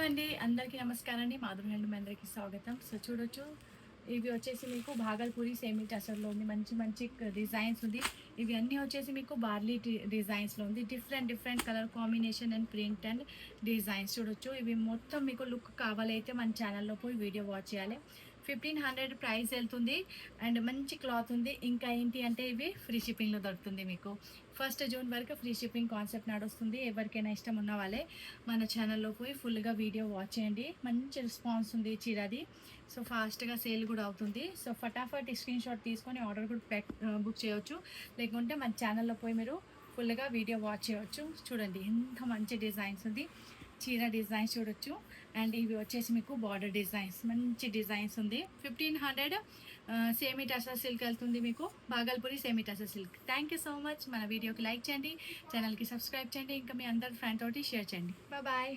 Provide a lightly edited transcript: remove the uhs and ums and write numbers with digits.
అండి, అందరికీ నమస్కారం అండి. మాధురి హ్యాండ్లూమ్ అందరికీ స్వాగతం. సో చూడొచ్చు, ఇవి వచ్చేసి మీకు భాగల్పూరి సెమీ టసర్లో ఉంది. మంచి మంచి డిజైన్స్ ఉంది. ఇవి అన్నీ వచ్చేసి మీకు బార్లీ డిజైన్స్లో ఉంది. Different different colour combination and print and designs చూడొచ్చు. ఇవి మొత్తం మీకు లుక్ కావాలైతే మన ఛానల్లో పోయి వీడియో వాచ్ చేయాలి. 1500 ప్రైస్ వెళ్తుంది అండ్ మంచి క్లాత్ ఉంది. ఇంకా ఏంటి అంటే ఇవి ఫ్రీ షిప్పింగ్లో దొరుకుతుంది. మీకు 1 జూన్ వరకు ఫ్రీ షిప్పింగ్ కాన్సెప్ట్ నడుస్తుంది. ఎవరికైనా ఇష్టం ఉన్న వాళ్ళే మన ఛానల్లో పోయి ఫుల్గా వీడియో వాచ్ చేయండి. మంచి రెస్పాన్స్ ఉంది చీరది. సో ఫాస్ట్గా సేల్ కూడా అవుతుంది. సో ఫటాఫట్ స్క్రీన్ షాట్ తీసుకొని ఆర్డర్ కూడా బుక్ చేయవచ్చు. లేకుంటే మన ఛానల్లో పోయి మీరు ఫుల్గా వీడియో వాచ్ చేయవచ్చు. చూడండి ఎంత మంచి డిజైన్స్ ఉంది. చీర డిజైన్స్ చూడొచ్చు. అండ్ ఇవి వచ్చేసి మీకు బార్డర్ డిజైన్స్, మంచి డిజైన్స్ ఉంది. 1500 సేమీ టసర్ సిల్క్ వెళ్తుంది మీకు. Bhagalpuri semi tussar silk. Thank you so much. మన వీడియోకి లైక్ చేయండి, ఛానల్కి సబ్స్క్రైబ్ చేయండి, ఇంకా మీ అందరి ఫ్రెండ్ తోటి షేర్ చేయండి. బాయ్.